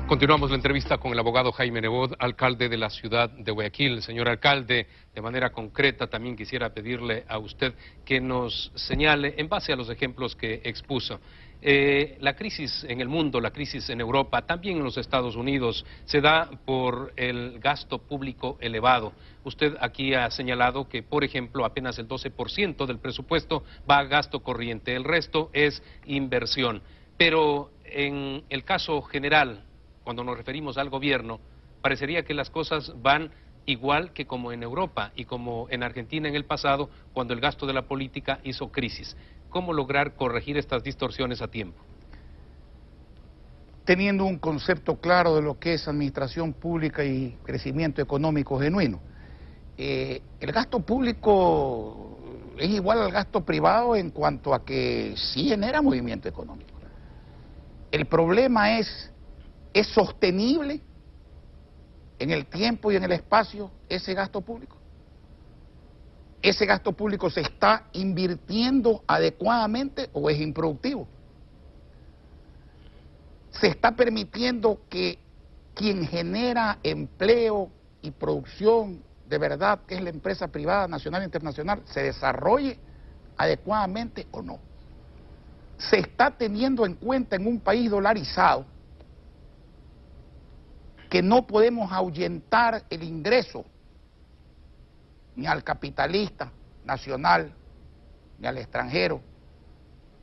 Continuamos la entrevista con el abogado Jaime Nebot, alcalde de la ciudad de Guayaquil. Señor alcalde, de manera concreta también quisiera pedirle a usted que nos señale, en base a los ejemplos que expuso, la crisis en el mundo, la crisis en Europa, también en los Estados Unidos, se da por el gasto público elevado. Usted aquí ha señalado que, por ejemplo, apenas el 12% del presupuesto va a gasto corriente, el resto es inversión. Pero en el caso general, cuando nos referimos al gobierno, parecería que las cosas van igual que como en Europa y como en Argentina en el pasado, cuando el gasto de la política hizo crisis. ¿Cómo lograr corregir estas distorsiones a tiempo? Teniendo un concepto claro de lo que es administración pública y crecimiento económico genuino. El gasto público es igual al gasto privado en cuanto a que sí genera movimiento económico. El problema ¿es sostenible en el tiempo y en el espacio ese gasto público? ¿Ese gasto público se está invirtiendo adecuadamente o es improductivo? ¿Se está permitiendo que quien genera empleo y producción de verdad, que es la empresa privada nacional e internacional, se desarrolle adecuadamente o no? ¿Se está teniendo en cuenta en un país dolarizado que no podemos ahuyentar el ingreso ni al capitalista nacional, ni al extranjero,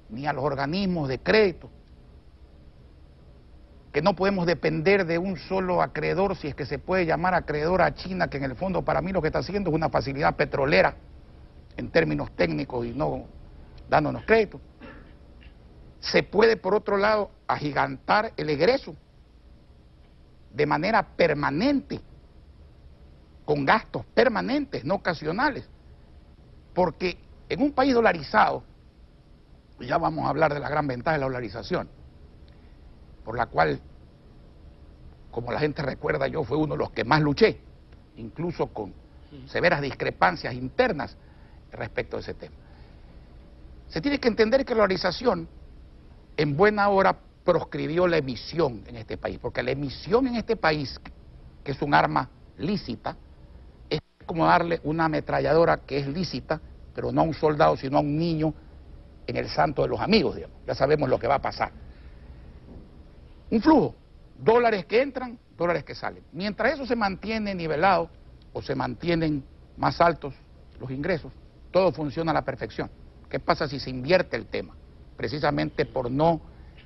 ni a los organismos de crédito, que no podemos depender de un solo acreedor, si es que se puede llamar acreedor a China, que en el fondo para mí lo que está haciendo es una facilidad petrolera en términos técnicos y no dándonos crédito? Se puede, por otro lado, agigantar el egreso de manera permanente, con gastos permanentes, no ocasionales, porque en un país dolarizado, y ya vamos a hablar de la gran ventaja de la dolarización, por la cual, como la gente recuerda, yo fui uno de los que más luché, incluso con severas discrepancias internas respecto a ese tema. Se tiene que entender que la dolarización en buena hora proscribió la emisión en este país, porque la emisión en este país, que es un arma lícita, es como darle una ametralladora que es lícita, pero no a un soldado, sino a un niño en el santo de los amigos, digamos. Ya sabemos lo que va a pasar. Un flujo, dólares que entran, dólares que salen. Mientras eso se mantiene nivelado o se mantienen más altos los ingresos, todo funciona a la perfección. ¿Qué pasa si se invierte el tema? Precisamente por no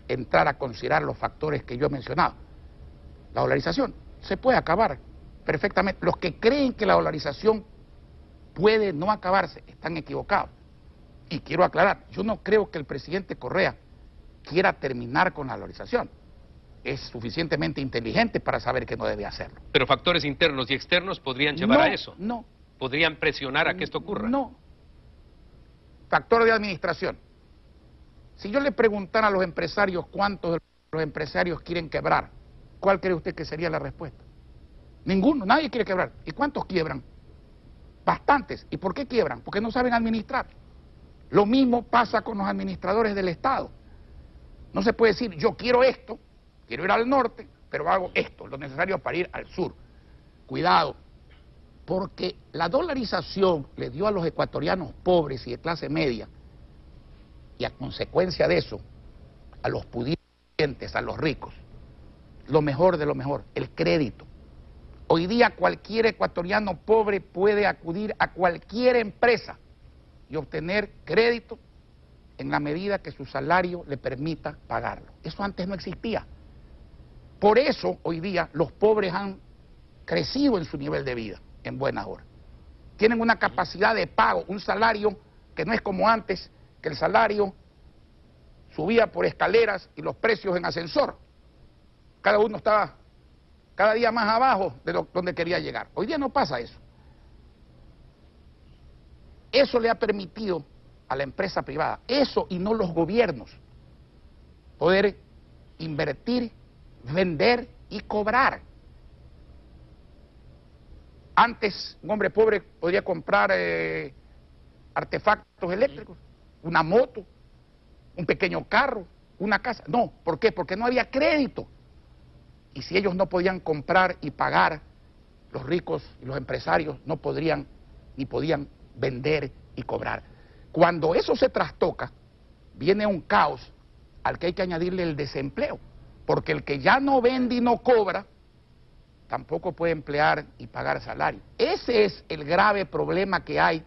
entrar a considerar los factores que yo he mencionado. La dolarización se puede acabar perfectamente. Los que creen que la dolarización puede no acabarse están equivocados. Y quiero aclarar, yo no creo que el presidente Correa quiera terminar con la dolarización. Es suficientemente inteligente para saber que no debe hacerlo. Pero factores internos y externos podrían llevar a eso. No. ¿Podrían presionar a que esto ocurra? No. Factor de administración. Si yo le preguntara a los empresarios cuántos de los empresarios quieren quebrar, ¿cuál cree usted que sería la respuesta? Ninguno, nadie quiere quebrar. ¿Y cuántos quiebran? Bastantes. ¿Y por qué quiebran? Porque no saben administrar. Lo mismo pasa con los administradores del Estado. No se puede decir, yo quiero esto, quiero ir al norte, pero hago esto, lo necesario para ir al sur. Cuidado, porque la dolarización le dio a los ecuatorianos pobres y de clase media, y a consecuencia de eso, a los pudientes, a los ricos, lo mejor de lo mejor, el crédito. Hoy día cualquier ecuatoriano pobre puede acudir a cualquier empresa y obtener crédito en la medida que su salario le permita pagarlo. Eso antes no existía. Por eso hoy día los pobres han crecido en su nivel de vida en buenas horas. Tienen una capacidad de pago, un salario que no es como antes, que el salario subía por escaleras y los precios en ascensor. Cada uno estaba cada día más abajo de donde quería llegar. Hoy día no pasa eso. Eso le ha permitido a la empresa privada, eso y no los gobiernos, poder invertir, vender y cobrar. Antes un hombre pobre podría comprar artefactos eléctricos, una moto, un pequeño carro, una casa. No, ¿por qué? Porque no había crédito. Y si ellos no podían comprar y pagar, los ricos y los empresarios no podrían ni podían vender y cobrar. Cuando eso se trastoca, viene un caos al que hay que añadirle el desempleo, porque el que ya no vende y no cobra, tampoco puede emplear y pagar salario. Ese es el grave problema que hay,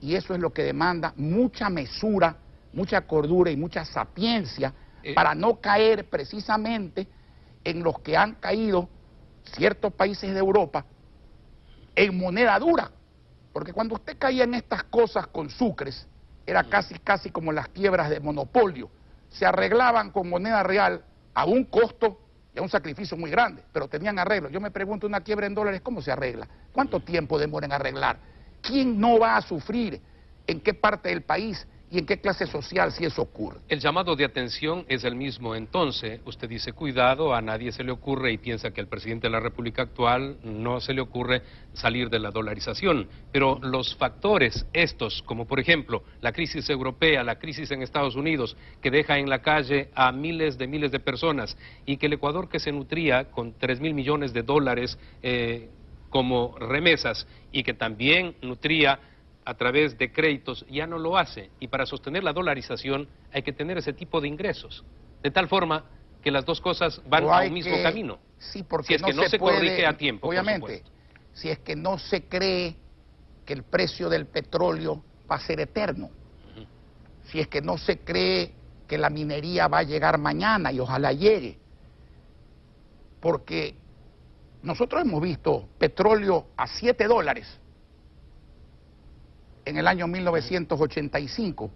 y eso es lo que demanda mucha mesura, mucha cordura y mucha sapiencia para no caer precisamente en los que han caído ciertos países de Europa en moneda dura. Porque cuando usted caía en estas cosas con sucres, era casi como las quiebras de monopolio. Se arreglaban con moneda real a un costo y a un sacrificio muy grande, pero tenían arreglo. Yo me pregunto, una quiebra en dólares, ¿cómo se arregla? ¿Cuánto tiempo demora en arreglar? ¿Quién no va a sufrir? ¿En qué parte del país? ¿Y en qué clase social si eso ocurre? El llamado de atención es el mismo entonces. Usted dice, cuidado, a nadie se le ocurre y piensa que al presidente de la República actual no se le ocurre salir de la dolarización. Pero los factores estos, como por ejemplo la crisis europea, la crisis en Estados Unidos, que deja en la calle a miles de personas, y que el Ecuador, que se nutría con 3.000 millones de dólares como remesas y que también nutría a través de créditos, ya no lo hace, y para sostener la dolarización hay que tener ese tipo de ingresos, de tal forma que las dos cosas van a un mismo camino. Sí, porque si es que no se corrige a tiempo, obviamente, si es que no se cree que el precio del petróleo va a ser eterno, si es que no se cree que la minería va a llegar mañana, y ojalá llegue, porque nosotros hemos visto petróleo a $7 en el año 1985,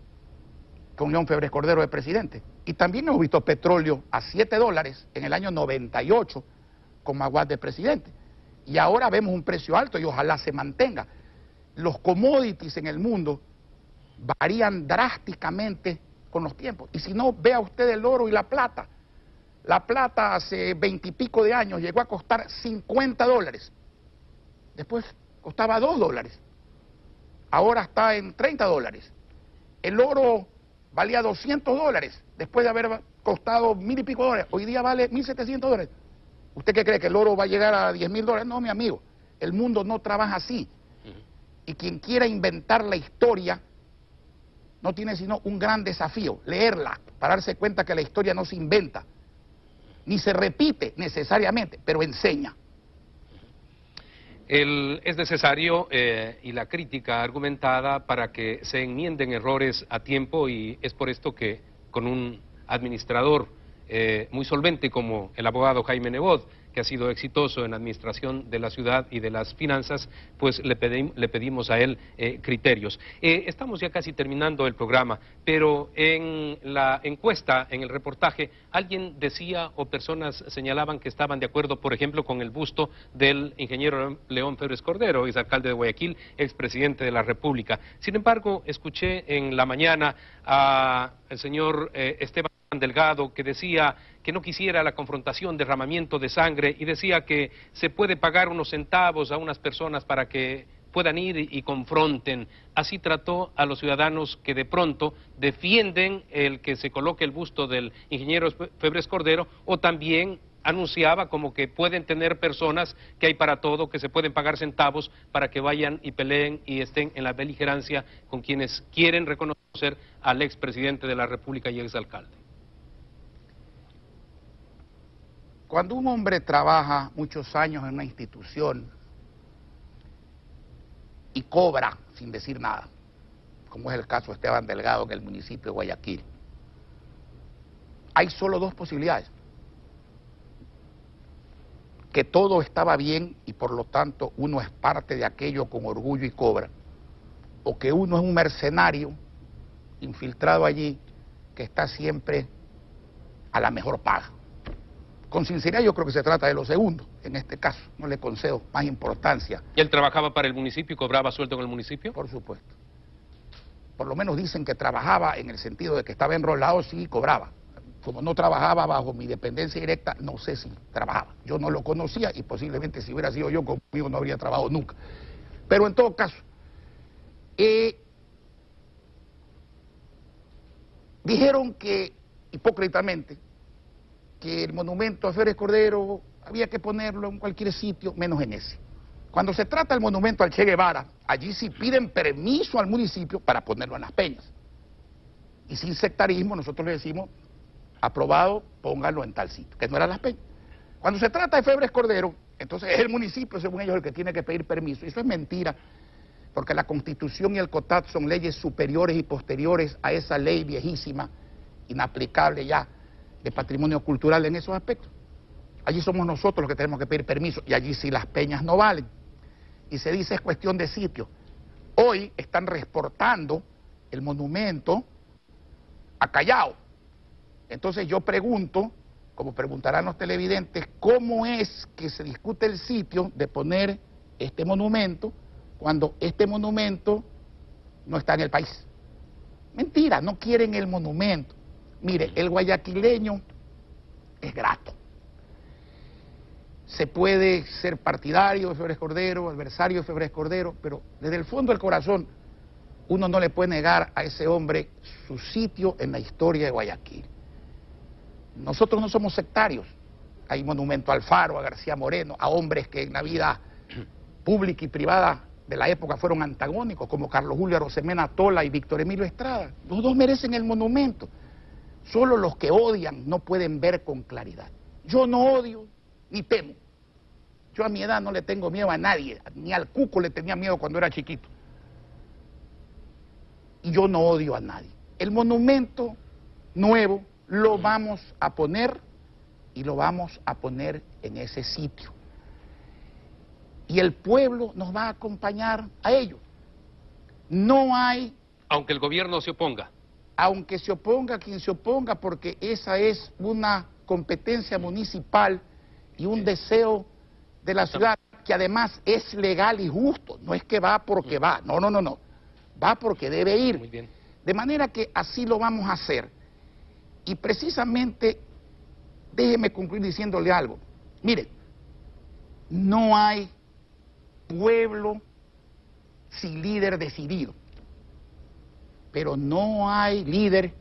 con León Febres Cordero de presidente. Y también hemos visto petróleo a $7 en el año 98, con Maguad de presidente. Y ahora vemos un precio alto y ojalá se mantenga. Los commodities en el mundo varían drásticamente con los tiempos. Y si no, vea usted el oro y la plata. La plata hace 20 y pico de años llegó a costar $50. Después costaba $2. Ahora está en $30. El oro valía $200 después de haber costado $1.000 y pico. Hoy día vale $1.700. ¿Usted qué cree, que el oro va a llegar a $10.000? No, mi amigo, el mundo no trabaja así. Y quien quiera inventar la historia no tiene sino un gran desafío: leerla, para darse cuenta que la historia no se inventa, ni se repite necesariamente, pero enseña. Es necesario y la crítica argumentada para que se enmienden errores a tiempo, y es por esto que con un administrador muy solvente como el abogado Jaime Nebot, que ha sido exitoso en la administración de la ciudad y de las finanzas, pues le pedimos a él criterios. Estamos ya casi terminando el programa, pero en la encuesta, en el reportaje, alguien decía o personas señalaban que estaban de acuerdo, por ejemplo, con el busto del ingeniero León Febres Cordero, exalcalde de Guayaquil, expresidente de la República. Sin embargo, escuché en la mañana al señor Esteban Delgado, que decía que no quisiera la confrontación, derramamiento de sangre, y decía que se puede pagar unos centavos a unas personas para que puedan ir y confronten. Así trató a los ciudadanos que de pronto defienden el que se coloque el busto del ingeniero Febres Cordero, o también anunciaba como que pueden tener personas, que hay para todo, que se pueden pagar centavos para que vayan y peleen y estén en la beligerancia con quienes quieren reconocer al expresidente de la República y exalcalde. Cuando un hombre trabaja muchos años en una institución y cobra sin decir nada, como es el caso de Esteban Delgado en el municipio de Guayaquil, hay solo dos posibilidades: que todo estaba bien y por lo tanto uno es parte de aquello con orgullo y cobra, o que uno es un mercenario infiltrado allí que está siempre a la mejor paga. Con sinceridad, yo creo que se trata de lo segundo. En este caso, no le concedo más importancia. ¿Y él trabajaba para el municipio y cobraba sueldo en el municipio? Por supuesto. Por lo menos dicen que trabajaba, en el sentido de que estaba enrolado, sí, cobraba. Como no trabajaba bajo mi dependencia directa, no sé si trabajaba. Yo no lo conocía y posiblemente si hubiera sido yo, conmigo no habría trabajado nunca. Pero en todo caso, dijeron que, hipócritamente, que el monumento a Febres Cordero había que ponerlo en cualquier sitio, menos en ese. Cuando se trata del monumento al Che Guevara, allí sí piden permiso al municipio para ponerlo en Las Peñas. Y sin sectarismo, nosotros le decimos, aprobado, póngalo en tal sitio, que no era Las Peñas. Cuando se trata de Febres Cordero, entonces es el municipio, según ellos, el que tiene que pedir permiso. Y eso es mentira, porque la Constitución y el COTAD son leyes superiores y posteriores a esa ley viejísima, inaplicable ya, de patrimonio cultural en esos aspectos. Allí somos nosotros los que tenemos que pedir permiso, y allí sí Las Peñas no valen. Y se dice es cuestión de sitio. Hoy están reexportando el monumento a Callao. Entonces yo pregunto, como preguntarán los televidentes, ¿cómo es que se discute el sitio de poner este monumento cuando este monumento no está en el país? Mentira, no quieren el monumento. Mire, el guayaquileño es grato. Se puede ser partidario de Febres Cordero, adversario de Febres Cordero, pero desde el fondo del corazón uno no le puede negar a ese hombre su sitio en la historia de Guayaquil. Nosotros no somos sectarios. Hay monumento a Alfaro, a García Moreno, a hombres que en la vida pública y privada de la época fueron antagónicos, como Carlos Julio Arosemena Tola y Víctor Emilio Estrada. Los dos merecen el monumento. Solo los que odian no pueden ver con claridad. Yo no odio ni temo. Yo a mi edad no le tengo miedo a nadie, ni al cuco le tenía miedo cuando era chiquito. Y yo no odio a nadie. El monumento nuevo lo vamos a poner y lo vamos a poner en ese sitio. Y el pueblo nos va a acompañar a ello. No hay... Aunque el gobierno se oponga. Aunque se oponga quien se oponga, porque esa es una competencia municipal y un deseo de la ciudad, que además es legal y justo. No es que va porque va, no. Va porque debe ir. Muy bien. De manera que así lo vamos a hacer. Y precisamente, déjeme concluir diciéndole algo. Mire, no hay pueblo sin líder decidido, pero no hay líder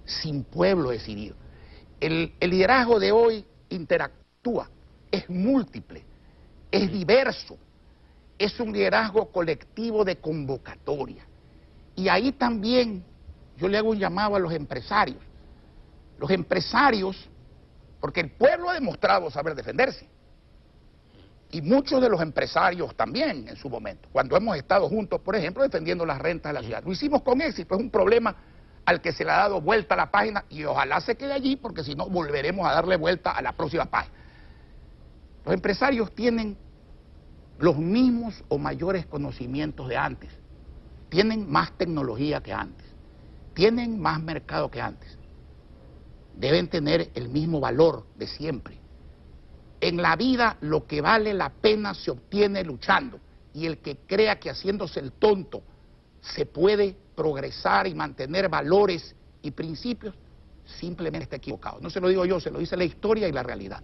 sin pueblo decidido. El liderazgo de hoy interactúa, es múltiple, es diverso, es un liderazgo colectivo de convocatoria. Y ahí también yo le hago un llamado a los empresarios. Los empresarios, porque el pueblo ha demostrado saber defenderse. Y muchos de los empresarios también en su momento, cuando hemos estado juntos, por ejemplo, defendiendo las rentas de la ciudad. Lo hicimos con éxito, es un problema al que se le ha dado vuelta a la página y ojalá se quede allí, porque si no volveremos a darle vuelta a la próxima página. Los empresarios tienen los mismos o mayores conocimientos de antes, tienen más tecnología que antes, tienen más mercado que antes, deben tener el mismo valor de siempre. En la vida lo que vale la pena se obtiene luchando, y el que crea que haciéndose el tonto se puede progresar y mantener valores y principios, simplemente está equivocado. No se lo digo yo, se lo dice la historia y la realidad.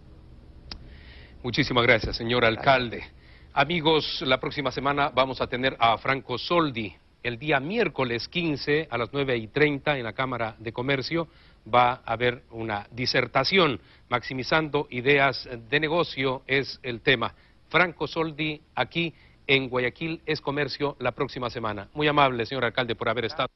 Muchísimas gracias, señor alcalde. Amigos, la próxima semana vamos a tener a Franco Soldi. El día miércoles 15 a las 9:30 en la Cámara de Comercio va a haber una disertación. Maximizando ideas de negocio es el tema. Franco Soldi aquí en Guayaquil es Comercio la próxima semana. Muy amable, señor alcalde, por haber estado.